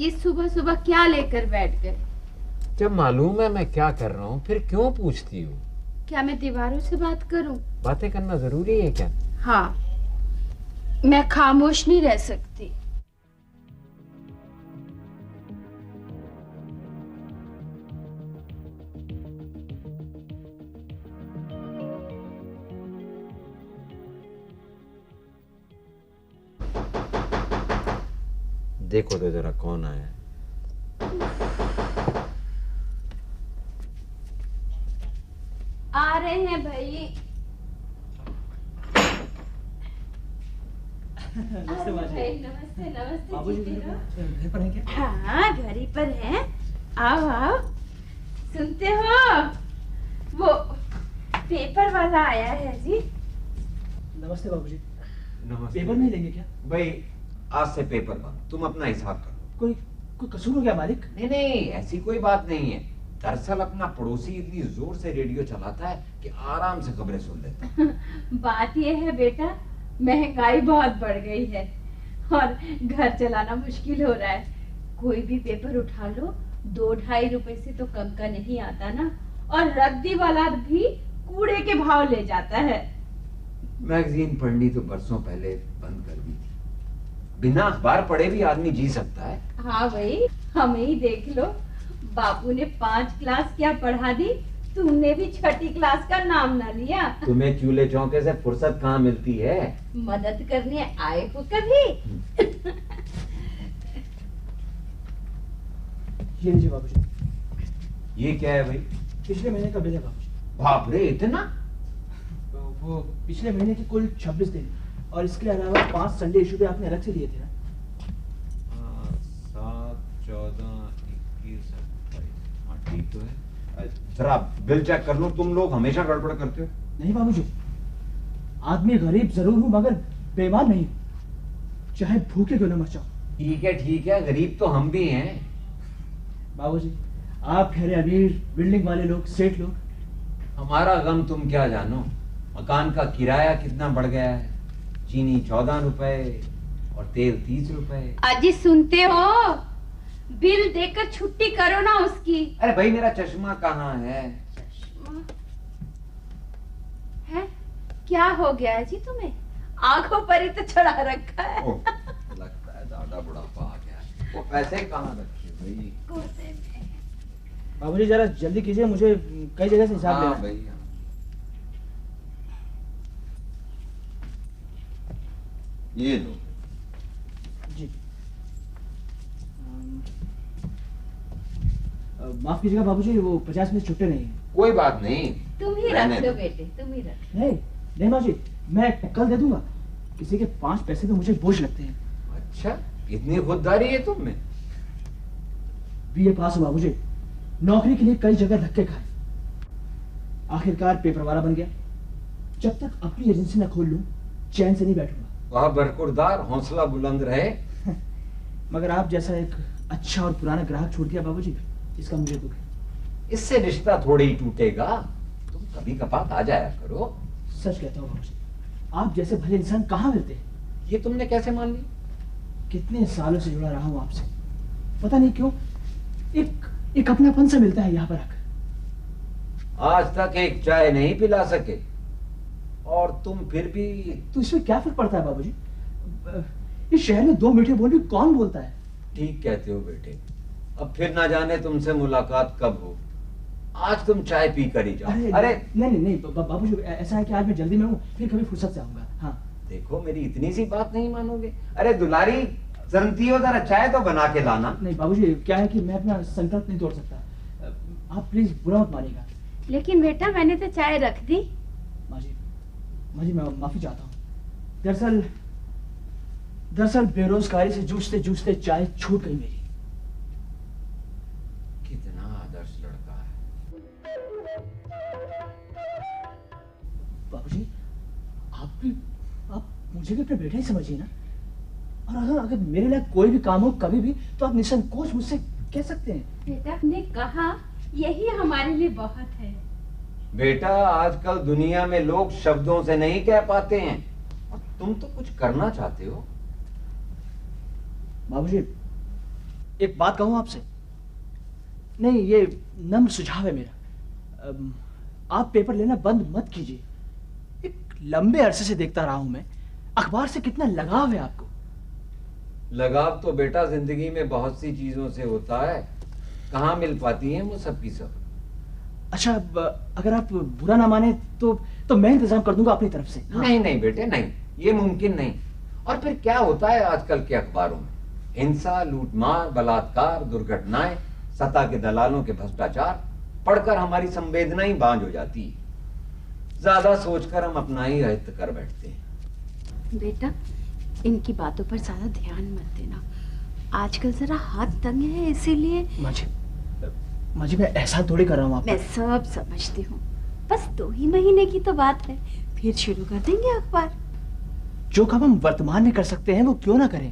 ये सुबह सुबह क्या लेकर बैठ गए? जब मालूम है मैं क्या कर रहा हूँ फिर क्यों पूछती हूँ? क्या मैं दीवारों से बात करूं? बातें करना जरूरी है क्या? हाँ, मैं खामोश नहीं रह सकती। देखो तो जरा कौन आया है। आ रहे हैं भाई। नमस्ते भाई, नमस्ते नमस्ते। बाबूजी घर पर हैं क्या? हाँ, घर ही पर हैं। आओ आओ। सुनते हो, वो पेपर वाला आया है जी। नमस्ते बाबूजी। नमस्ते। पेपर नहीं लेंगे क्या? भाई आज से पेपर बंद, तुम अपना हिसाब करो। कोई कसूर हो गया मालिक? नहीं ऐसी कोई बात नहीं है। दरअसल अपना पड़ोसी इतनी जोर से रेडियो चलाता है कि आराम से खबरें सुन लेता है। बात ये है बेटा, महंगाई बहुत बढ़ गई है और घर चलाना मुश्किल हो रहा है। कोई भी पेपर उठा लो 2-2.5 रुपए से तो कम का नहीं आता ना। और रद्दी वाला भी कूड़े के भाव ले जाता है। मैगजीन पढ़नी तो बरसों पहले बंद कर दी थी। बिना अखबार पढ़े भी आदमी जी सकता है। हाँ भाई, हमें ही देख लो। बापू ने 5 क्लास क्या पढ़ा दी, तुमने भी 6ठी क्लास का नाम ना लिया। तुम्हें चूल्हे चौके से फुर्सत कहाँ मिलती है? मदद करने आए हो कभी? ये लीजिए बाबूजी। ये क्या है भाई? पिछले महीने का बिल है बाबूजी। बाप रे, इतना? वो पिछले महीने के कुल 26 दिन और इसके अलावा 5 संडे इशू पे आपने अलग से लिए थे ना? 7, 14, 21, 28। हाँ ठीक तो है। जरा बिल चेक कर लो। तुम लोग हमेशा गड़बड़ करते हो। नहीं बाबूजी, आदमी गरीब जरूर हूँ मगर बेईमान नहीं हूँ, चाहे भूखे क्यों न मर जाऊं। ठीक है, गरीब तो हम भी हैं। बाबूजी, आप ठहरे अमीर, बिल्डिंग वाले लोग, सेठ लोग। हमारा गम तुम क्या जानो। मकान का किराया कितना बढ़ गया है। चीनी 14 रुपए और तेल 30 रुपए। अजी सुनते हो, बिल देकर छुट्टी करो ना उसकी। अरे भाई मेरा चश्मा कहाँ है? चश्मा है? क्या हो गया है जी तुम्हें? आंखों पर ही तो चढ़ा रखा है। लगता है ज्यादा बुढ़ापा आ गया है। वो पैसे कहाँ रखे भाई? कोसे में। बाबूजी जरा जल्दी कीजिए, मुझे कई जगह से हिसाब लेना है। भाई हाँ। ये लो जी। माफ कीजिएगा बाबूजी, वो 50 मिनट छुट्टे नहीं है। कोई बात नहीं, तुम ही रहने रख दो। लो बेटे, तुम ही रख। नहीं बाबूजी, मैं कल दे दूंगा। किसी के 5 पैसे तो मुझे बोझ लगते हैं। अच्छा, इतनी खुददारी है तुम में? बीए पास हो बाबूजी, नौकरी के लिए कई जगह धक्के खाए, आखिरकार पेपर वाला बन गया। जब तक अपनी एजेंसी न खोल लूं चैन से नहीं बैठूंगा। वह बरकुरदार, हौसला बुलंद रहे। मगर आप जैसा एक अच्छा और पुराना ग्राहक छूट गया बाबूजी, इसका मुझे दुख है। इससे रिश्ता थोड़ी ही टूटेगा। तुम कभी कभार आ जाया करो। सच कहता हूँ बाबूजी, आप जैसे भले इंसान कहाँ मिलते हैं। ये तुमने कैसे मान लिया? कितने सालों से जुड़ा रहा हूँ आपसे, पता नहीं क्यों एक अपनापन सा मिलता है यहाँ पर आकर। आज तक एक चाय नहीं पिला सके और तुम फिर भी। तो इसमें क्या फर्क पड़ता है बाबूजी? इस शहर में 2 मीठे बोल भी कौन बोलता है? ठीक कहते हो बेटे। अब फिर ना जाने तुमसे मुलाकात कब हो। आज तुम चाय पी कर ही जाओ। अरे नहीं बाबूजी, ऐसा है कि आज मैं जल्दी में हूँ, फिर कभी फुर्सत से आऊंगा। हाँ देखो, मेरी इतनी सी बात नहीं मानोगे? अरे दुलारी, जनती हो, जरा चाय तो बना के लाना। नहीं बाबूजी, क्या है कि मैं अपना संकल्प नहीं तोड़ सकता। आप प्लीज बुरा मत मानिएगा। लेकिन बेटा मैंने तो चाय रख दी। माँ जी मैं माफी चाहता हूँ। दरअसल बेरोजगारी से जूझते जूझते चाय छूट गई मेरी। कितना आदर्श लड़का है। बाबूजी, आप मुझे भी अपने बेटा ही समझिए ना। और अगर मेरे लिए कोई भी काम हो कभी भी, तो आप निसंकोच मुझसे कह सकते हैं। बेटा ने कहा, यही हमारे लिए बहुत है। बेटा, आजकल दुनिया में लोग शब्दों से नहीं कह पाते हैं और तुम तो कुछ करना चाहते हो। बाबूजी, एक बात कहूं आपसे? नहीं, ये नम्र सुझाव है मेरा। आप पेपर लेना बंद मत कीजिए। एक लंबे अरसे से देखता रहा हूं मैं, अखबार से कितना लगाव है आपको। लगाव तो बेटा जिंदगी में बहुत सी चीजों से होता है, कहाँ मिल पाती हैं वो सब की सब। अच्छा, अगर आप बुरा ना माने तो मैं इंतजाम कर दूंगा अपनी तरफ से। हाँ। नहीं नहीं बेटे नहीं, ये मुमकिन नहीं। और फिर क्या होता है आजकल के अखबारों में? हिंसा, लूटमार, बलात्कार, दुर्घटनाएं, सत्ता के दलालों के भ्रष्टाचार, पढ़कर हमारी संवेदना ही बांझ हो जाती है। ज्यादा सोचकर हम अपना ही अहित कर बैठते हैं। बेटा, इनकी बातों पर ज्यादा ध्यान मत देना, आजकल जरा हाथ तंग है इसीलिए। माँ जी मैं ऐसा थोड़ी कर रहा हूँ। मैं सब समझती हूँ, बस 2 ही महीने की तो बात है, फिर शुरू कर देंगे अखबार। जो काम हम वर्तमान में कर सकते हैं वो क्यों ना करें।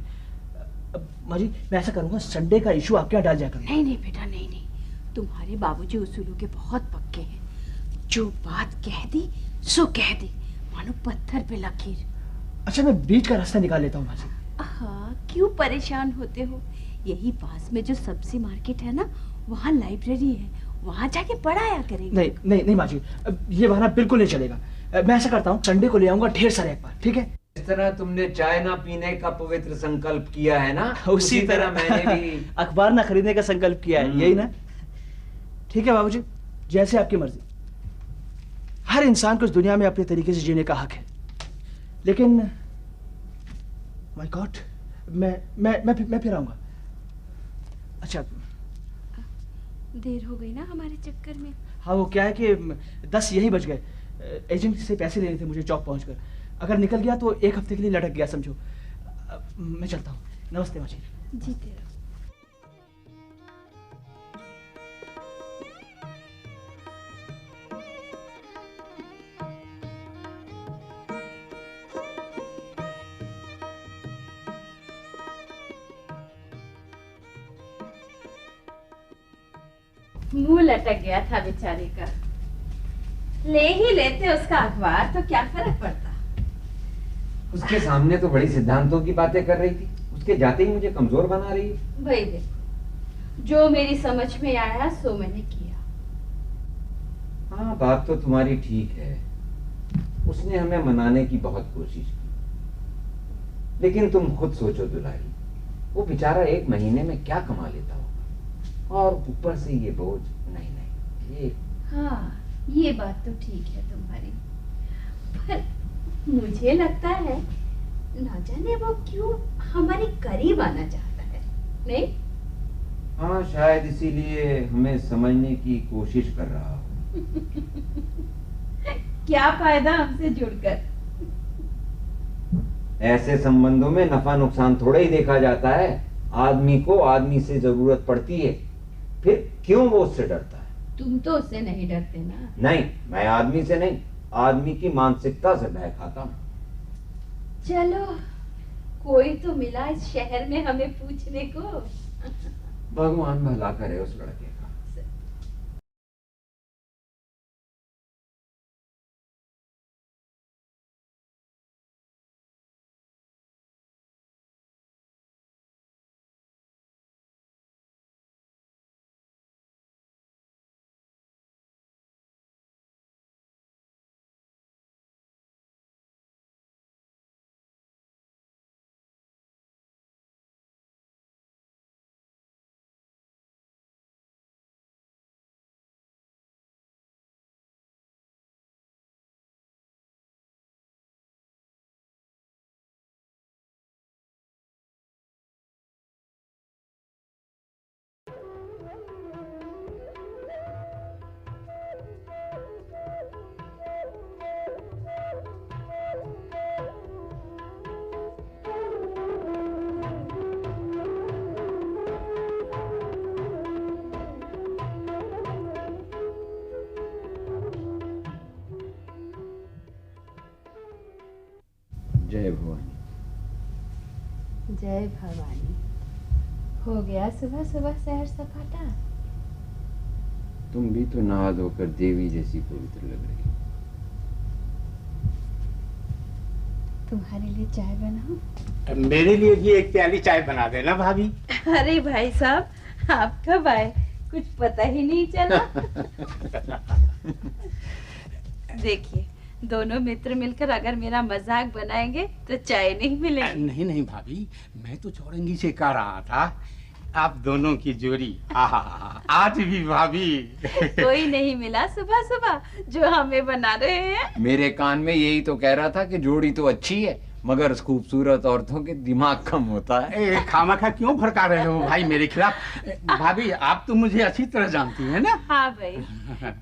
माँ जी मैं ऐसा करूंगा, संडे का इशू आपके यहाँ डाल जाया करूंगा। नहीं नहीं बेटा, नहीं नहीं, तुम्हारे बाबूजी उसूलों के बहुत पक्के हैं। जो बात कह दी सो कह दी, मानो पत्थर पे लकीर। अच्छा, मैं बीच का रास्ता निकाल लेता हूँ माँ जी। हाँ, क्यों परेशान होते हो? यही पास में जो सब्जी मार्केट है ना, वहाँ लाइब्रेरी है, वहाँ जाके पढ़ाया करेंगे। नहीं नहीं नहीं माँ जी, ये बहाना बिल्कुल नहीं चलेगा। मैं ऐसा करता हूँ, संडे को ले आऊंगा ढेर सारे अखबार, ठीक है? इस तरह तुमने चाय ना पीने का पवित्र संकल्प किया है ना, उसी तरह मैंने भी अखबार ना खरीदने का संकल्प किया है, यही ना? ठीक है बाबूजी, जैसे आपकी मर्जी। हर इंसान को इस दुनिया में अपने तरीके से जीने का हक है, लेकिन माय गॉड, मैं फिर आऊंगा। अच्छा, देर हो गई ना हमारे चक्कर में। हाँ, वो क्या है कि 10 यही बज गए। एजेंट से पैसे लेने थे मुझे चौक पहुंचकर। अगर निकल गया तो 1 हफ्ते के लिए लटक गया समझो। मैं चलता हूँ। नमस्ते माँ जी। जीते रहो। मुंह लटक गया था बेचारे का, ले ही लेते उसका अखबार तो क्या फर्क पड़ता। उसके सामने तो बड़ी सिद्धांतों की बातें कर रही थी, उसके जाते ही मुझे कमजोर बना रही है। भाई देखो, जो मेरी समझ में आया सो मैंने किया। हाँ, बात तो तुम्हारी ठीक है, उसने हमें मनाने की बहुत कोशिश की, लेकिन तुम खुद सोचो दुलारी, वो बेचारा 1 महीने में क्या कमा लेता होगा, और ऊपर से ये बोझ। नहीं नहीं, ये हाँ, ये बात तो ठीक है तुम्हारी, पर मुझे लगता है ना जाने वो क्यों हमारे करीब आना चाहता है, नहीं? हाँ, शायद इसीलिए हमें समझने की कोशिश कर रहा हो। क्या फायदा हमसे जुड़कर? ऐसे संबंधों में नफा नुकसान थोड़ा ही देखा जाता है। आदमी को आदमी से जरूरत पड़ती है, फिर क्यों वो उससे डरता है? तुम तो उससे नहीं डरते ना? नहीं, मैं आदमी से नहीं, आदमी की मानसिकता से भय खाता हूँ। चलो, कोई तो मिला इस शहर में हमें पूछने को। भगवान भला करे उस लड़के का। जय भवानी। जय भवानी। हो गया सुबह सुबह सैर सपाटा? तुम भी तो नहा धोकर देवी जैसी पवित्र लग रही हो। तुम्हारे लिए चाय बनाऊं? मेरे लिए भी एक प्याली चाय बना देना भाभी। अरे भाई साहब, आप कब आए, कुछ पता ही नहीं चला। देखिए, दोनों मित्र मिलकर अगर मेरा मजाक बनाएंगे तो चाय नहीं मिलेगी। नहीं नहीं भाभी, मैं तो चौरंगी से कह रहा था, आप दोनों की जोड़ी आहा आज भी भाभी। कोई नहीं मिला सुबह सुबह जो हमें बना रहे हैं। मेरे कान में यही तो कह रहा था कि जोड़ी तो अच्छी है, मगर खूबसूरत औरतों के दिमाग कम होता है। खामखा क्यों भड़का रहे हो भाई मेरे खिलाफ? भाभी आप तो मुझे अच्छी तरह जानती हैं ना। हाँ भाई,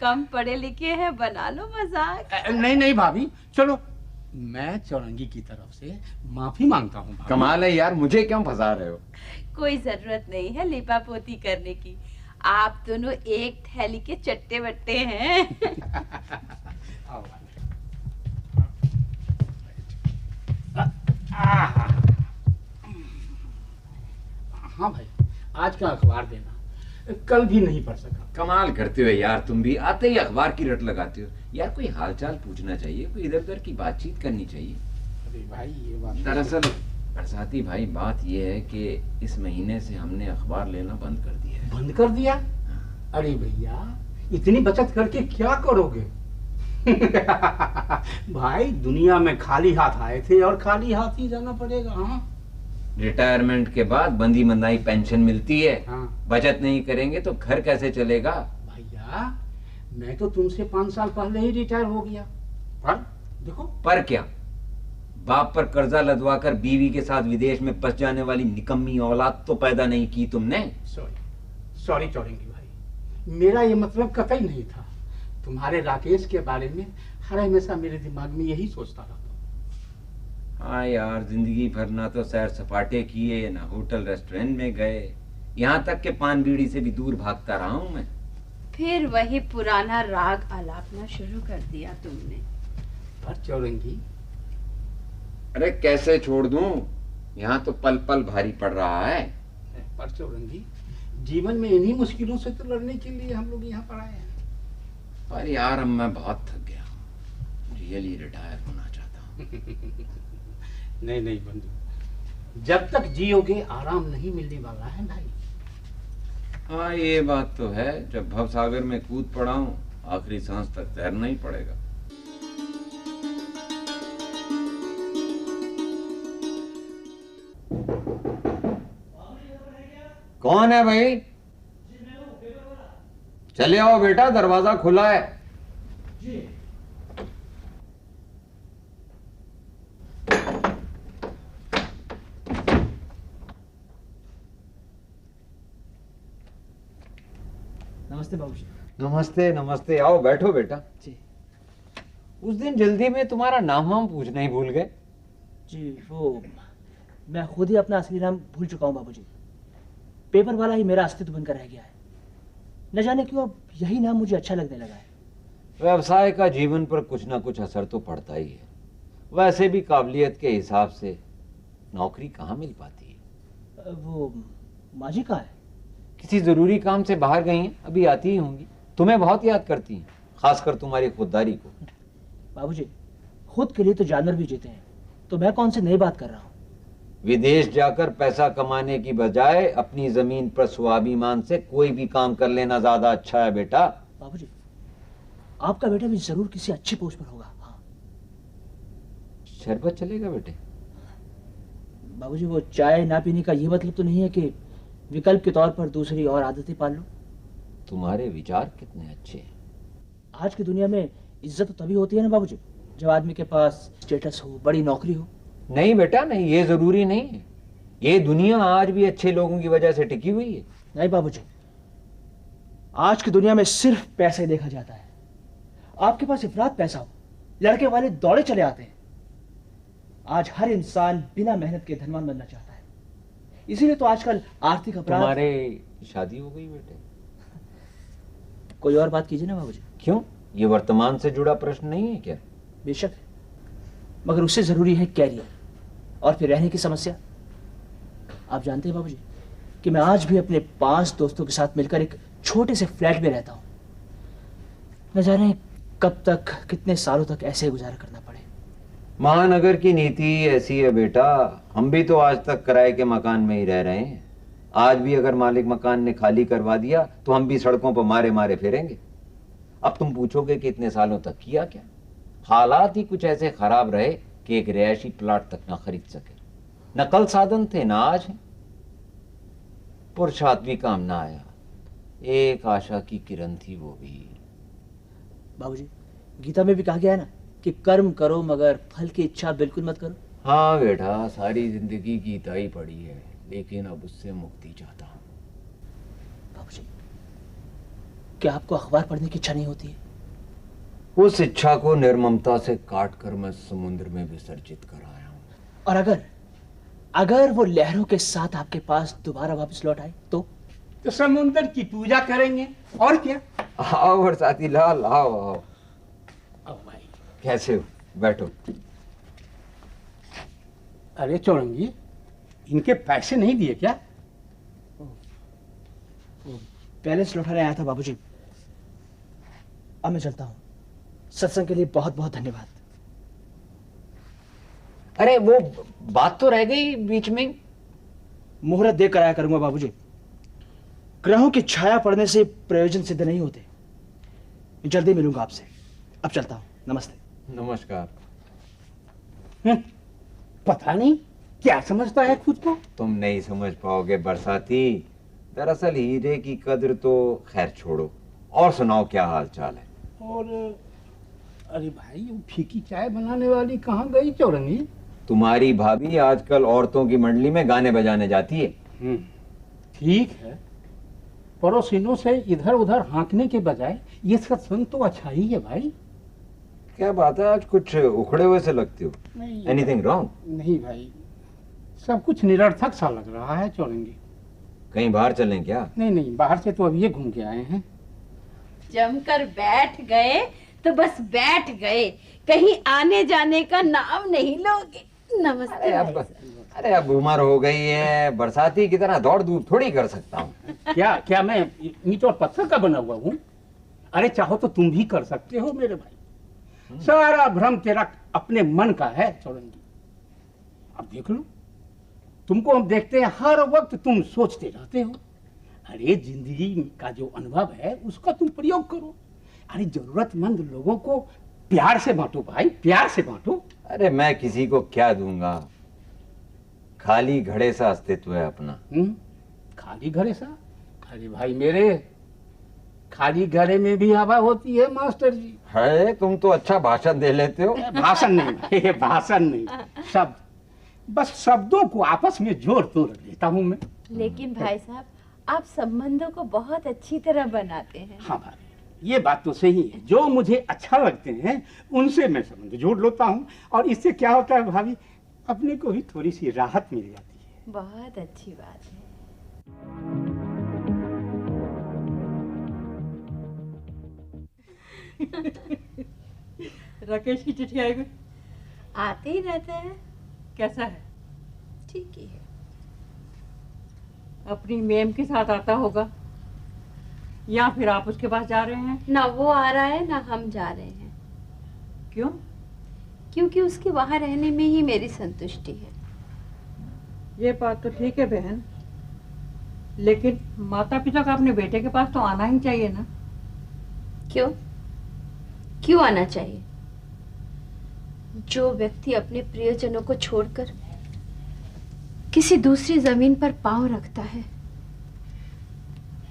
कम पढ़े लिखे हैं, बना लो मजाक। नहीं नहीं भाभी, चलो मैं चौरंगी की तरफ से माफी मांगता हूँ। कमाल है यार, मुझे क्यों फंसा रहे हो? कोई जरूरत नहीं है लिपा पोती करने की, आप दोनों एक थैली के चट्टे बट्टे हैं। हाँ भाई, आज का अखबार देना, कल भी नहीं पढ़ सका। कमाल करते हो यार, तुम भी आते ही अखबार की रट लगाते हो। यार कोई हालचाल पूछना चाहिए, कोई इधर उधर की बातचीत करनी चाहिए। अरे भाई ये बात दरअसल बरसाती भाई, बात ये है कि इस महीने से हमने अखबार लेना बंद कर दिया है। बंद कर दिया? अरे भैया, इतनी बचत करके क्या करोगे? भाई दुनिया में खाली हाथ आए थे और खाली हाथ ही जाना पड़ेगा। हाँ, रिटायरमेंट के बाद बंदी मंदाई पेंशन मिलती है। हाँ। बचत नहीं करेंगे तो घर कैसे चलेगा? भैया मैं तो तुमसे 5 साल पहले ही रिटायर हो गया। पर देखो। पर क्या, बाप पर कर्जा लदवाकर बीवी के साथ विदेश में बस जाने वाली निकम्मी औलाद तो पैदा नहीं की तुमने। सॉरी चौरंगी भाई, मेरा ये मतलब कतई नहीं था। तुम्हारे राकेश के बारे में हर हमेशा मेरे दिमाग में यही सोचता रहता। हाँ यार, जिंदगी भर ना तो सैर सपाटे किए, ना होटल रेस्टोरेंट में गए, यहाँ तक के पान बीड़ी से भी दूर भागता रहा हूँ मैं। फिर वही पुराना राग आलापना शुरू कर दिया तुमने। पर चौरंगी, अरे कैसे छोड़ दूं, यहाँ तो पल पल भारी पड़ रहा है। पर चौरंगी, जीवन में इन्हीं मुश्किलों से तो लड़ने के लिए हम लोग यहाँ पर आए हैं। पर यार अब मैं बहुत थक गया हूँ, रियली रिटायर होना चाहता हूँ। नहीं नहीं बंधु, जब तक जियोगे आराम नहीं मिलने वाला है भाई। हाँ ये बात तो है, जब भवसागर में कूद पड़ा हूँ आखिरी सांस तक तैरना ही पड़ेगा। कौन है भाई? चले आओ बेटा, दरवाजा खुला है। जी। नमस्ते बाबूजी। नमस्ते नमस्ते, आओ बैठो बेटा। जी। उस दिन जल्दी में तुम्हारा नाम वाम पूछना ही भूल गए। जी वो मैं खुद ही अपना असली नाम भूल चुका हूँ बाबूजी। पेपर वाला ही मेरा अस्तित्व बनकर रह गया है। न जाने क्यों अब यही नाम मुझे अच्छा लगने लगा है। व्यवसाय का जीवन पर कुछ ना कुछ असर तो पड़ता ही है। वैसे भी काबिलियत के हिसाब से नौकरी कहाँ मिल पाती है। वो माँ जी कहाँ है? किसी जरूरी काम से बाहर गई हैं, अभी आती ही होंगी। तुम्हें बहुत याद करती हैं, खासकर तुम्हारी खुददारी को। बाबूजी, खुद के लिए तो जानवर भी जीते हैं, तो मैं कौन सी नई बात कर रहा हूँ। विदेश जाकर पैसा कमाने की बजाय अपनी जमीन पर स्वाभिमान से कोई भी काम कर लेना ज्यादा अच्छा है बेटा। बाबूजी, आपका बेटा भी जरूर किसी अच्छी पोस्ट पर होगा। हाँ। शरबत चलेगा बेटे? बाबूजी, वो चाय ना पीने का ये मतलब तो नहीं है कि विकल्प के तौर पर दूसरी और आदतें पाल लो। तुम्हारे विचार कितने अच्छे हैं। आज की दुनिया में इज्जत तो तभी होती है ना बाबूजी, जब आदमी के पास स्टेटस हो, बड़ी नौकरी हो। नहीं बेटा नहीं, ये जरूरी नहीं है। ये दुनिया आज भी अच्छे लोगों की वजह से टिकी हुई है। नहीं बाबूजी, आज की दुनिया में सिर्फ पैसा ही देखा जाता है। आपके पास इफरात पैसा हो, लड़के वाले दौड़े चले आते हैं। आज हर इंसान बिना मेहनत के धनवान बनना चाहता है। इसीलिए तो आजकल आर्थिक अपराध। तुम्हारे शादी हो गई बेटे? कोई और बात कीजिए ना बाबूजी। क्यों, ये वर्तमान से जुड़ा प्रश्न नहीं है क्या? बेशक है, मगर उससे जरूरी है कैरियर और फिर रहने की समस्या। आप जानते हैं बाबूजी कि मैं आज भी अपने 5 दोस्तों के साथ मिलकर एक छोटे से फ्लैट में रहता हूँ। न जाने कब तक, कितने सालों तक ऐसे गुजारा करना पड़े। महानगर की नीति ऐसी है बेटा, हम भी तो आज तक किराए के मकान में ही रह रहे हैं। आज भी अगर मालिक मकान ने खाली करवा दिया तो हम भी सड़कों पर मारे मारे फिरेंगे। अब तुम पूछोगे कि इतने सालों तक किया क्या? हालात ही कुछ ऐसे खराब रहे कि एक रिहायशी प्लाट तक ना खरीद सके। न कल साधन थे ना आज है। पुरुषार्थ भी काम ना आया, एक आशा की किरण थी वो भी। बाबूजी, गीता में भी कहा गया है ना कि कर्म करो मगर फल की इच्छा बिल्कुल मत करो। हाँ बेटा, सारी जिंदगी गीता ही पड़ी है, लेकिन अब उससे मुक्ति चाहता हूँ। बाबूजी, क्या आपको अखबार पढ़ने की इच्छा नहीं होती है? उस इच्छा को निर्ममता से काट कर मैं समुद्र में विसर्जित कर आया हूँ। और अगर वो लहरों के साथ आपके पास दोबारा वापस लौट आए तो समुद्र की पूजा करेंगे और क्या। आओ बरसाती लाल, आओ आओ। अब भाई, कैसे हो? बैठो। अरे चौरंगी, इनके पैसे नहीं दिए क्या? बैलेंस लौटाने आया था बाबूजी। अब मैं चलता हूँ। सत्संग के लिए बहुत बहुत धन्यवाद। अरे वो बात तो रह गई बीच में। मुहूर्त देख कर आया करूंगा बाबूजी। ग्रहों की छाया पड़ने से प्रयोजन सिद्ध नहीं होते। जल्दी मिलूंगा आपसे। अब चलता हूँ। नमस्ते। नमस्कार। पता नहीं क्या समझता है खुद को। तुम नहीं समझ पाओगे बरसाती। दरअसल हीरे की कद्र तो खैर छोड़ो, और सुनाओ क्या हाल चाल है? और अरे भाई, वो फीकी चाय बनाने वाली कहाँ गई चौरंगी? तुम्हारी भाभी आजकल औरतों की मंडली में गाने बजाने जाती है। ठीक है, पड़ोसिनों से इधर उधर हाँकने के बजाय ये सत्संग तो अच्छा ही है भाई। क्या बात है, आज कुछ उखड़े हुए से लगते हो? नहीं, एनीथिंग रॉन्ग? नहीं भाई, सब कुछ निरर्थक सा लग रहा है चौरंगी। कहीं बाहर चलें क्या? नहीं नहीं, बाहर से तो अभी ये घूम के आए हैं। जमकर बैठ गए तो बस बैठ गए, कहीं आने जाने का नाम नहीं लोगे। नमस्ते। अरे अब उम्र हो गई है, बरसाती की तरह दौड़ धूप थोड़ी कर सकता हूँ। क्या मैं ईंट और पत्थर का बना हुआ हूँ? अरे चाहो तो तुम भी कर सकते हो मेरे भाई। सारा भ्रम तेरा अपने मन का है चौरंगी। अब देख लो, तुमको हम देखते हैं हर वक्त तुम सोचते रहते हो। अरे जिंदगी का जो अनुभव है उसका तुम प्रयोग करो। अरे जरूरतमंद लोगों को प्यार से बांटो भाई, प्यार से बांटो। अरे मैं किसी को क्या दूंगा, खाली घड़े सा अस्तित्व है अपना। खाली घड़े सा? अरे भाई मेरे, खाली घड़े में भी हवा होती है मास्टर जी। है, तुम तो अच्छा भाषण दे लेते हो। भाषण नहीं भाई, भाषण नहीं, शब्द। बस शब्दों को आपस में जोड़ तोड़ लेता हूँ मैं। लेकिन भाई साहब, आप संबंधों को बहुत अच्छी तरह बनाते हैं। हाँ भाई, ये बात तो सही है। जो मुझे अच्छा लगते हैं उनसे मैं संबंध जोड़ लेता हूँ, और इससे क्या होता है भाभी, अपने को भी थोड़ी सी राहत मिल जाती है। बहुत अच्छी बात है। राकेश की चिट्ठी आई हुई? आते ही रहता है। कैसा है? ठीक ही है। अपनी मेम के साथ आता होगा, या फिर आप उसके पास जा रहे हैं? ना वो आ रहा है ना हम जा रहे हैं। क्यों? क्योंकि उसके वहां रहने में ही मेरी संतुष्टि है। ये बात तो ठीक है बहन, लेकिन माता पिता का अपने बेटे के पास तो आना ही चाहिए ना। क्यों? क्यों आना चाहिए? जो व्यक्ति अपने प्रियजनों को छोड़कर किसी दूसरी जमीन पर पांव रखता है,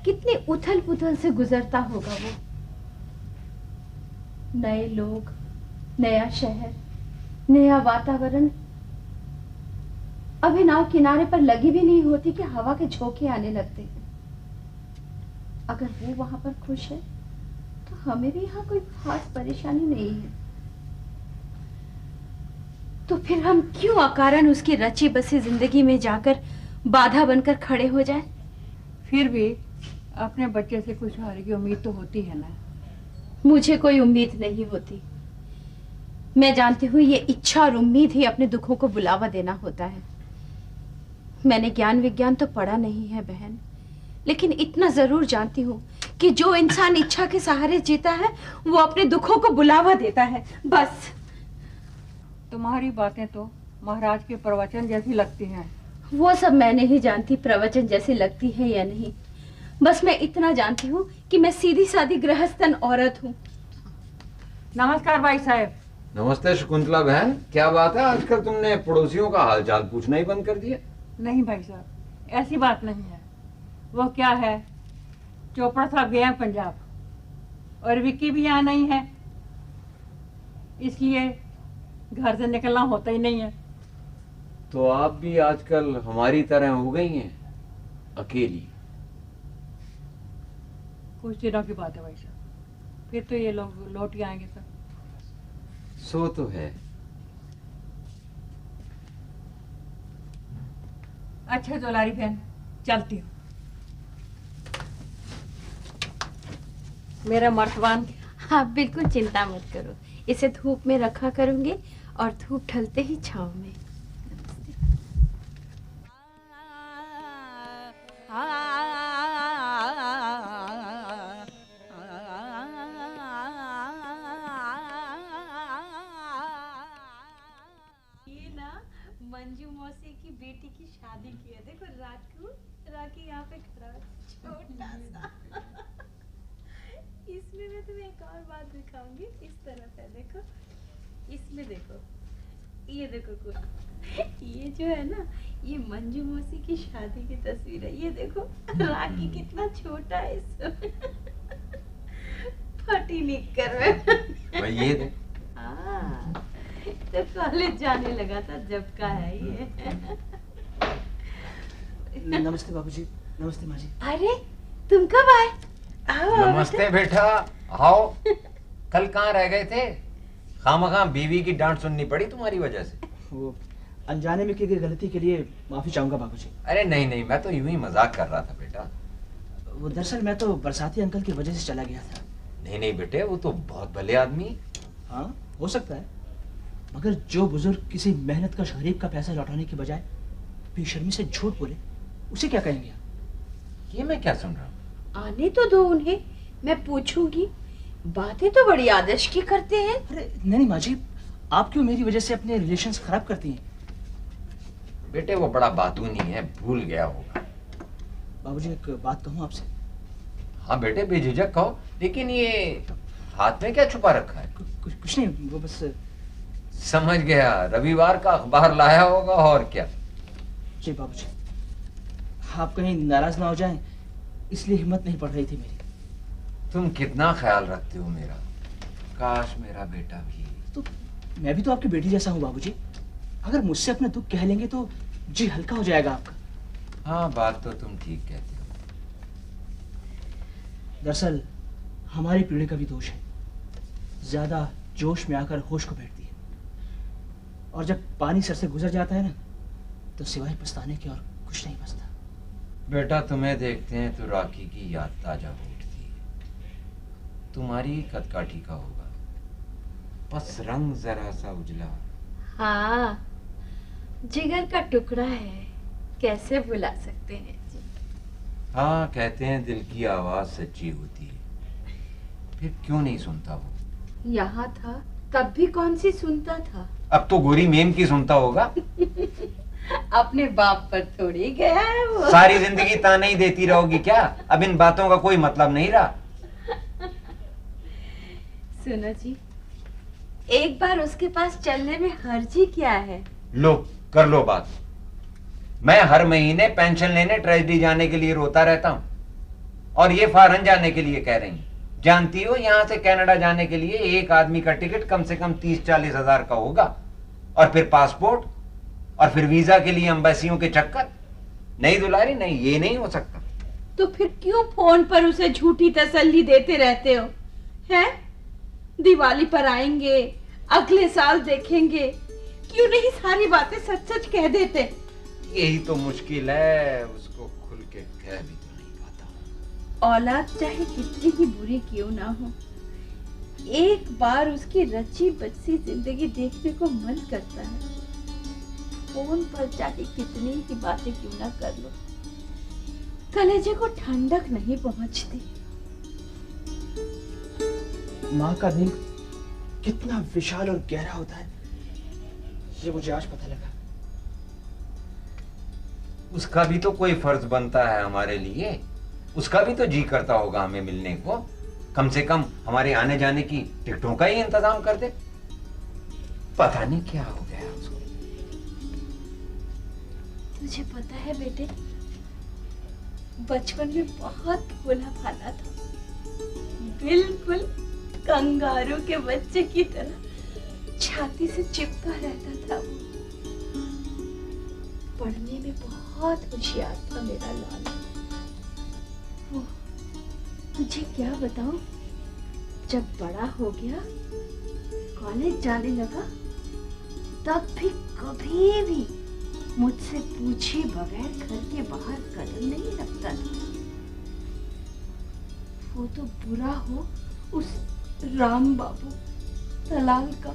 कितनी उथल पुथल से गुजरता होगा वो। नए लोग, नया शहर, नया वातावरण। अभी नाव किनारे पर लगी भी नहीं होती कि हवा के झोंके आने लगते हैं। अगर वो वहां पर खुश है तो हमें भी यहाँ कोई खास परेशानी नहीं है। तो फिर हम क्यों अकारण उसकी रची बसी जिंदगी में जाकर बाधा बनकर खड़े हो जाए? फिर भी अपने बच्चे से खुशहाली की उम्मीद तो होती है ना। मुझे कोई उम्मीद नहीं होती। मैं जानती हूँ ये इच्छा और उम्मीद ही अपने दुखों को बुलावा देना होता है। मैंने ज्ञान विज्ञान तो पढ़ा नहीं है बहन, लेकिन इतना जरूर जानती हूँ कि जो इंसान इच्छा के सहारे जीता है वो अपने दुखों को बुलावा देता है। बस। तो तुम्हारी बातें तो महाराज के प्रवचन जैसी लगती हैं। वो सब मैं नहीं जानती प्रवचन जैसी लगती है या नहीं। बस मैं इतना जानती हूँ कि मैं सीधी सादी गृहस्थन औरत हूँ। नमस्कार भाई साहब। नमस्ते शकुंतला बहन, क्या बात है आजकल तुमने पड़ोसियों का हालचाल पूछना ही बंद कर दिया? नहीं भाई साहब, ऐसी बात नहीं है। वो क्या है, चोपड़ा साहब गए हैं पंजाब और विक्की भी यहाँ नहीं है, इसलिए घर से निकलना होता ही नहीं है। तो आप भी आजकल हमारी तरह हो गई हैं, अकेली? कुछ दिनों की बात है भाई साहब, फिर तो ये लोग लौट के आएंगे सब। सो तो है। अच्छा दुलारी बहन, चलती हूँ। मेरा मर्तबान। हाँ बिल्कुल चिंता मत करो, इसे धूप में रखा करूंगी और धूप ढलते ही छांव में। ये ना मंजू मौसी की बेटी की शादी की है। देखो राखी यहाँ पे खड़ा है, छोटा सा। इसमें मैं तुम्हें एक और बात दिखाऊंगी। इस तरफ है, देखो इसमें देखो, ये देखो कुछ, ये जो है ना, ये मंजू मौसी की शादी की तस्वीर है। ये देखो राखी कितना छोटा है इसमें। फटी निक्कर में। भाई ये दे। हाँ, तो कॉलेज जाने लगा था जब का है ये। नमस्ते बाबूजी। नमस्ते माँ जी। अरे तुम कब आए? आओ नमस्ते बेटा, आओ। कल कहाँ रह गए थे? खामखा बीवी की डांट सुननी पड़ी तुम्हारी वजह से। वो अनजाने में की गई गलती के लिए माफी चाहूंगा बाबूजी। अरे नहीं नहीं, मैं तो यूं ही मजाक कर रहा था बेटा। वो दरअसल मैं तो बरसाती अंकल की वजह से चला गया था। नहीं नहीं बेटे, वो तो बहुत भले आदमी। हाँ हो सकता है, मगर जो बुजुर्ग किसी मेहनत का गरीब का पैसा लौटाने की बजाय बेशर्मी से झूठ बोले, उसे क्या कहेंगे आप? ये मैं क्या सुन रहा हूँ? आने तो दो उन्हें, मैं पूछूंगी। बातें तो बड़ी आदर्श की करते हैं। अरे नहीं माँ जी, आप क्यों मेरी वजह से अपने रिलेशंस खराब करती हैं? बेटे वो बड़ा बातूनी है, भूल गया होगा। बाबूजी एक बात कहूँ आपसे? हाँ बेटे बेझिझक कहो, लेकिन ये हाथ में क्या छुपा रखा है? कुछ नहीं, वो बस। समझ गया, रविवार का अखबार लाया होगा और क्या। जी बाबूजी, आप कहीं नाराज ना हो जाएं, इसलिए हिम्मत नहीं पड़ रही थी मेरी। तुम कितना ख्याल रखते हो मेरा, काश मेरा बेटा भी। तो मैं भी तो आपकी बेटी जैसा हूँ बाबूजी, अगर मुझसे अपना दुख कह लेंगे तो जी हल्का हो जाएगा आपका। हाँ बात तो तुम ठीक कहते हो। दरअसल हमारी पीढ़ी का भी दोष है, ज्यादा जोश में आकर होश को बैठती है, और जब पानी सर से गुजर जाता है ना, तो सिवाय पछताने के और कुछ नहीं बचता। बेटा तुम्हें देखते हैं तो राखी की याद ताजा हो उठती है। तुम्हारी कदकाठी का होगा, बस रंग जरा सा उजला। हाँ, जिगर का टुकड़ा है, कैसे भुला सकते हैं जी। हाँ कहते हैं दिल की आवाज सच्ची होती है, फिर क्यों नहीं सुनता वो? यहाँ था तब भी कौन सी सुनता था। अब तो गोरी मेम की सुनता होगा। अपने बाप पर थोड़ी गया है वो। सारी जिंदगी ताने ही देती रहोगी क्या? अब इन बातों का कोई मतलब नहीं रहा। सुनो जी, एक बार उसके पास चलने में हर्जी क्या है? लो कर लो बात। मैं हर महीने पेंशन लेने ट्रेजरी जाने के लिए रोता रहता हूं, और ये फॉरेन जाने के लिए कह रही हैं। जानती हो यहां से कनाडा जाने के लिए एक आदमी का टिकट कम से कम 30-40 हजार का होगा, और फिर पासपोर्ट, और फिर वीजा के लिए एम्बेसियों के चक्कर। नहीं दुलारी नहीं, ये नहीं हो सकता। तो फिर क्यों फोन पर उसे झूठी तसल्ली देते रहते हो? हैं? दिवाली पर आएंगे, अगले साल देखेंगे, क्यों नहीं सारी बातें सच सच कह देते? यही तो मुश्किल है, उसको खुल के कह भी तो नहीं पाता। औलाद चाहे कितनी ही बुरी क्यों ना हो, एक बार उसकी रची बची जिंदगी देखने को मन करता है। फोन पर चाहे कितनी ही बातें क्यों ना कर लो, कलेजे को ठंडक नहीं पहुंचती। माँ का दिल कितना विशाल और गहरा होता है, ये मुझे आज पता लगा। उसका भी तो कोई फर्ज बनता है हमारे लिए, उसका भी तो जी करता होगा हमें मिलने को। कम से कम हमारे आने जाने की टिकटों का ही इंतजाम कर दे। पता नहीं क्या हो गया उसको। तुझे पता है बेटे, बचपन में बहुत भोला भाला था, बिल्कुल कंगारू के बच्चे की तरह छाती से चिपका रहता था वो। पढ़ने में बहुत होशियार था मेरा लाल। वो तुझे क्या बताऊं, जब बड़ा हो गया, कॉलेज जाने लगा, तब भी कभी भी मुझसे पूछे बगैर घर के बाहर कदम नहीं रखता था। वो तो बुरा हो उस राम बाबू दलाल का।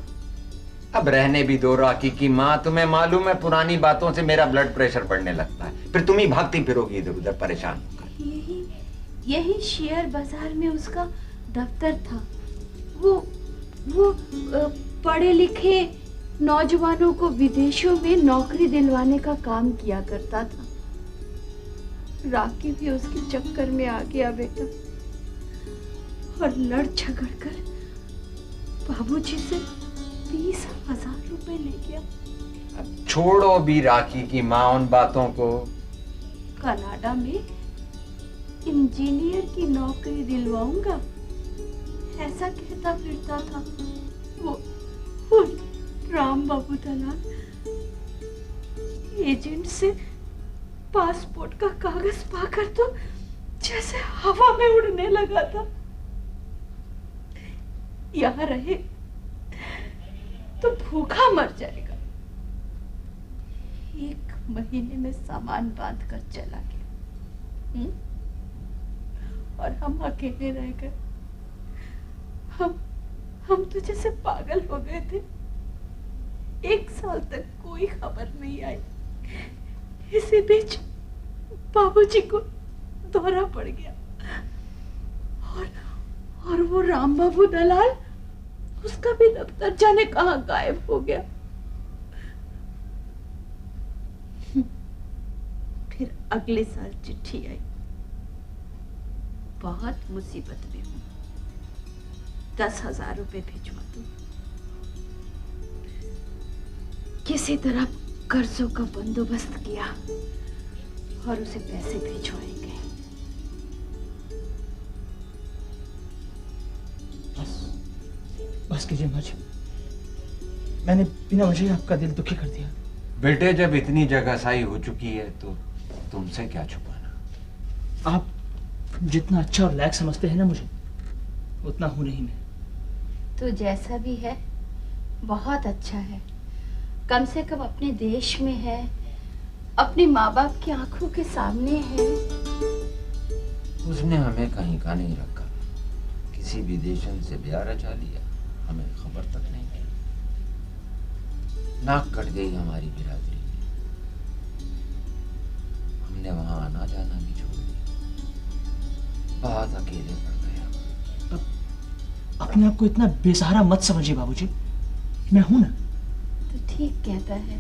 अब रहने भी दो राखी की माँ, तुम्हें मालूम है पुरानी बातों से मेरा ब्लड प्रेशर बढ़ने लगता है, फिर तुम ही भागती फिरोगी इधर उधर परेशान होकर। यही शेयर बाजार में उसका दफ्तर था। वो पढ़े लिखे नौजवानों को विदेशों में नौकरी दिलवाने का काम किया करता था। राखी भी उसके चक्कर में आ गया बेटा, और लड़ झगड़ कर बाबूजी से 20,000 रुपए ले गया। अब छोड़ो भी राखी की माँ उन बातों को। कनाडा में इंजीनियर की नौकरी दिलवाऊंगा, ऐसा कहता फिरता था वो राम बाबू दलाल। एजेंट से पासपोर्ट का कागज पाकर तो जैसे हवा में उड़ने लगा था। यहाँ रहे तो भूखा मर जाएगा। 1 महीने में सामान बांध कर चला गया। और हम अकेले रह गए। हम तो जैसे पागल हो गए थे। 1 साल तक कोई खबर नहीं आई। इसी बीच बाबूजी को दौरा पड़ गया, और वो राम बाबू दलाल, उसका भी दफ्तर जाने कहां गायब हो गया। फिर अगले साल चिट्ठी आई, बहुत मुसीबत में हूं, 10,000 रुपए भिजवा दो। किसी तरह कर्जों का बंदोबस्त किया और उसे पैसे भिजवाए गए। बस कीजिए माँ जी, मैंने बिना वजह आपका दिल दुखी कर दिया। बेटे, जब इतनी जगहसाई हो चुकी है तो तुमसे क्या छुपाना। आप जितना अच्छा और लायक समझते हैं ना मुझे, उतना हूं नहीं मैं। तो जैसा भी है बहुत अच्छा है। कम से कम अपने देश में है, अपने माँ बाप की आंखों के सामने है। उसने हमें कहीं का नहीं रखा, किसी विदेशन से ब्याह रचा लिया, हमें खबर तक नहीं दी। नाक कट गई हमारी बिरादरी में, हमने वहां आना जाना भी छोड़ दिया, बहुत अकेले पड़ गए। अपने आप को इतना बेसहारा मत समझिए बाबूजी, मैं हूं ना। तो ठीक कहता है,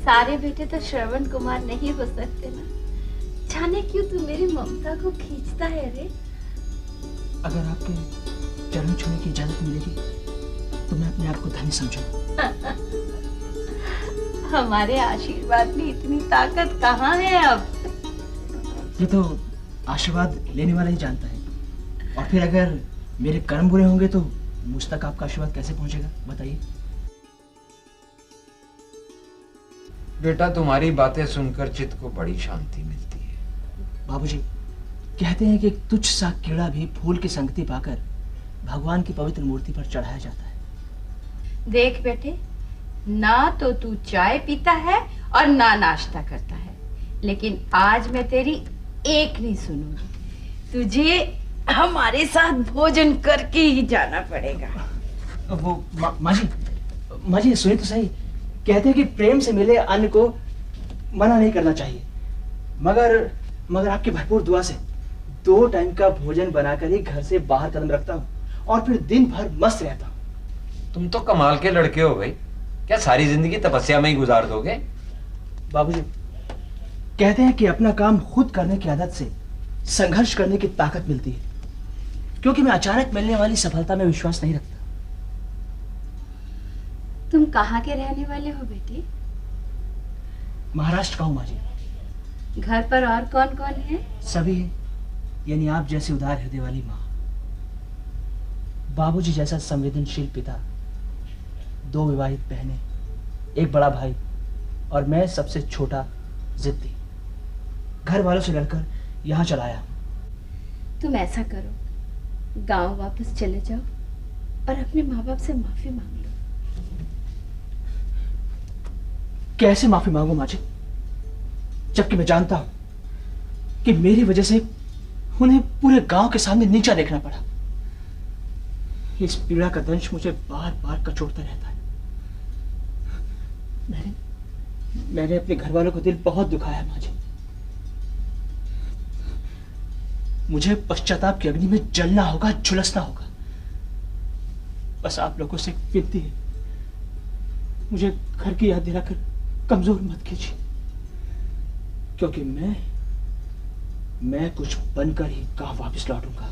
सारे बेटे तो श्रवण कुमार नहीं हो सकते ना। जाने क्यों तू मेरी ममता को खींचता है रे। अगर आपके चरण छूने की इजाजत मिलेगी तो मैं अपने आप को धन्य समझूंगा। हमारे आशीर्वाद में इतनी ताकत कहाँ है अब। ये तो आशीर्वाद लेने वाला ही जानता है, और फिर अगर मेरे कर्म बुरे होंगे तो मुझ तक आपका आशीर्वाद कैसे पहुंचेगा बताइए। बेटा, तुम्हारी बातें सुनकर चित्त को बड़ी शांति मिलती है। बाबूजी, कहते हैं कि एक तुच्छ सा कीड़ा भी फूल की संगति पाकर भगवान की पवित्र मूर्ति पर चढ़ाया जाता है। देख बेटे, ना तो तू चाय पीता है और ना नाश्ता करता है, लेकिन आज मैं तेरी एक नहीं सुनूंगी। तुझे हमारे साथ भोजन करके ही जाना पड़ेगा। वो माँ जी सुनिए तो सही, कहते हैं कि प्रेम से मिले अन्न को मना नहीं करना चाहिए, मगर आपकी भरपूर दुआ से 2 टाइम का भोजन बनाकर ही घर से बाहर कदम रखता हूँ और फिर दिन भर मस्त रहता हूँ। तुम तो कमाल के लड़के हो भाई, क्या सारी जिंदगी तपस्या में ही गुजार दोगे? बाबूजी, कहते हैं कि अपना काम खुद करने की आदत से संघर्ष करने की ताकत मिलती है, क्योंकि मैं अचानक मिलने वाली सफलता में विश्वास नहीं रखता। तुम कहाँ के रहने वाले हो बेटे? महाराष्ट्र का हूं माँ जी। घर पर और कौन कौन है? सभी हैं, यानी आप जैसी उदार हृदय वाली माँ, बाबूजी जैसा संवेदनशील पिता, 2 विवाहित बहनें, एक बड़ा भाई और मैं सबसे छोटा जिद्दी। घर वालों से लड़कर यहाँ चला आया हूं। तुम ऐसा करो, गांव वापस चले जाओ और अपने माँ बाप से माफी मांग लो। कैसे माफी मांगू माँ जी, जबकि मैं जानता हूं कि मेरी वजह से उन्हें पूरे गांव के सामने नीचा देखना पड़ा। इस पीड़ा का दंश मुझे बार बार कचोटता रहता है। मैंने अपने घर वालों को दिल बहुत दुखाया है माँ जी। मुझे पश्चाताप की अग्नि में जलना होगा, झुलसना होगा। बस आप लोगों से विनती है, मुझे घर की याद दिलाकर कमजोर मत कीजिए, क्योंकि मैं कुछ बनकर ही गांव वापस लौटूंगा।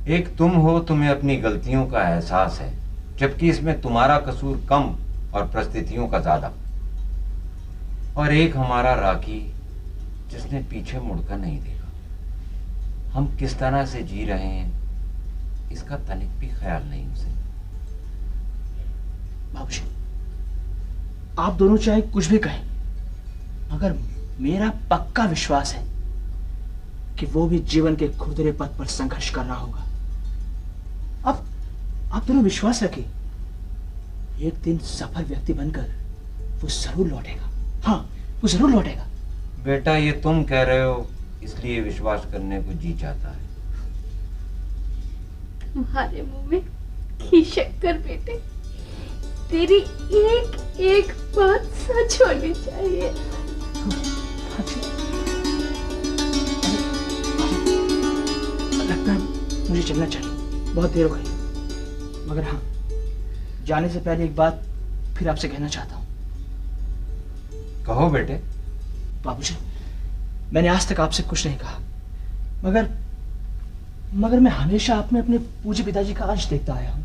एक तुम हो, तुम्हें अपनी गलतियों का एहसास है, जबकि इसमें तुम्हारा कसूर कम और परिस्थितियों का ज्यादा। और एक हमारा राखी, जिसने पीछे मुड़कर नहीं देखा। हम किस तरह से जी रहे हैं इसका तनिक भी ख्याल नहीं उसे। बाबूजी, आप दोनों चाहे कुछ भी कहें, मगर मेरा पक्का विश्वास है कि वो भी जीवन के खुरदरे पथ पर संघर्ष कर रहा होगा। आप दोनों विश्वास रखिए, एक दिन सफल व्यक्ति बनकर वो जरूर लौटेगा। हाँ, वो जरूर लौटेगा। बेटा, ये तुम कह रहे हो इसलिए विश्वास करने को जी चाहता है। तुम्हारे मुंह में घी शक्कर बेटे, तेरी एक एक बात सच होनी चाहिए। लगता है मुझे चलना चाहिए, बहुत देर हो गई। मगर हाँ, जाने से पहले एक बात फिर आपसे कहना चाहता हूँ। कहो बेटे। बाबूजी, मैंने आज तक आपसे कुछ नहीं कहा, मगर मैं हमेशा आप में अपने पूज्य पिताजी का अंश देखता आया हूँ।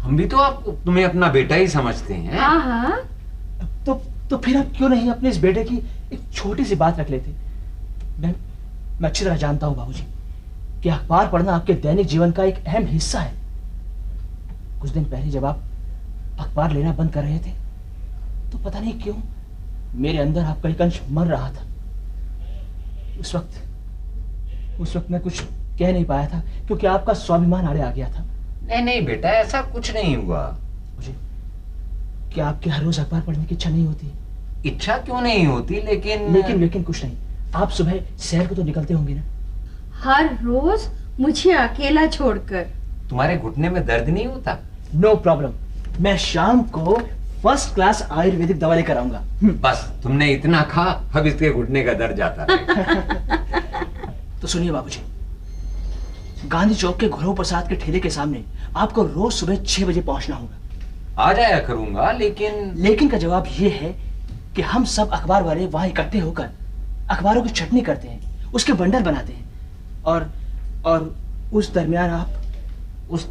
हम भी तो आपको तुम्हें अपना बेटा ही समझते हैं। हाँ हाँ, तो फिर आप क्यों नहीं अपने इस बेटे की एक छोटी सी बात रख लेते? मैं अच्छी तरह जानता हूँ बाबूजी कि अखबार पढ़ना आपके दैनिक जीवन का एक अहम हिस्सा है। कुछ दिन पहले जब आप अखबार लेना बंद कर रहे थे, तो पता नहीं क्यों मेरे अंदर आपका एक अंश मर रहा था। उस वक्त मैं कुछ कह नहीं पाया था, क्योंकि आपका स्वाभिमान आड़े आ गया था। नहीं बेटा, ऐसा कुछ नहीं हुआ। मुझे क्या आपके हर रोज अखबार पढ़ने की इच्छा नहीं होती? इच्छा क्यों नहीं होती, लेकिन कुछ नहीं। आप सुबह सैर को तो निकलते होंगे ना? हर रोज मुझे अकेला छोड़कर। तुम्हारे घुटने में दर्द नहीं होता? नो प्रॉब्लम, मैं शाम को फर्स्ट क्लास आयुर्वेदिक दवा लेकर आऊंगा। बस तुमने इतना खा, अब इसके घुटने का दर्द जाता है। तो सुनिए बाबूजी, गांधी चौक के घुरव प्रसाद के ठेले के सामने आपको रोज सुबह 6 बजे पहुंचना होगा। आ जाया करूंगा, लेकिन का जवाब ये है कि हम सब अखबार वाले वहां इकट्ठे होकर अखबारों की छटनी करते हैं, उसके बंडल बनाते हैं, और उस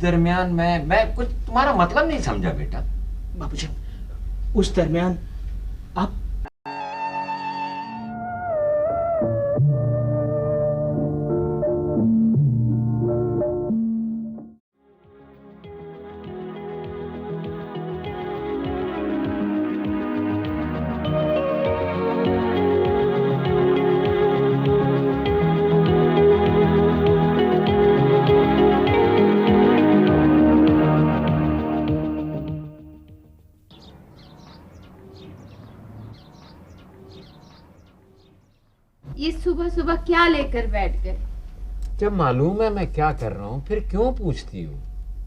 दरमियान मैं कुछ तुम्हारा मतलब नहीं समझा बेटा। बाबूजी, उस दरमियान आप ये सुबह सुबह क्या लेकर बैठ गए? जब मालूम है मैं क्या कर रहा हूँ, फिर क्यों पूछती हो?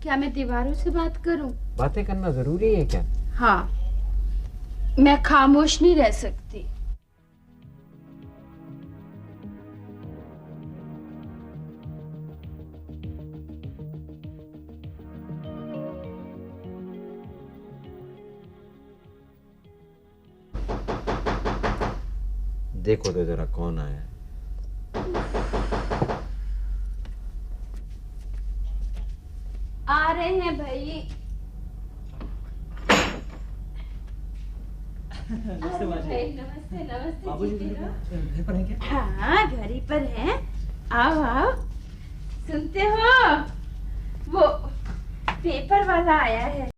क्या मैं दीवारों से बात करूं? बातें करना जरूरी है क्या? हाँ, मैं खामोश नहीं रह सकती। देखो तो जरा कौन आया है। आ रहे हैं भाई। नमस्ते माँ जी। भाई नमस्ते नमस्ते। बाबूजी जीते रहो। घर पर हैं क्या? हाँ घर ही पर हैं। आओ आओ। सुनते हो वो पेपर वाला आया है।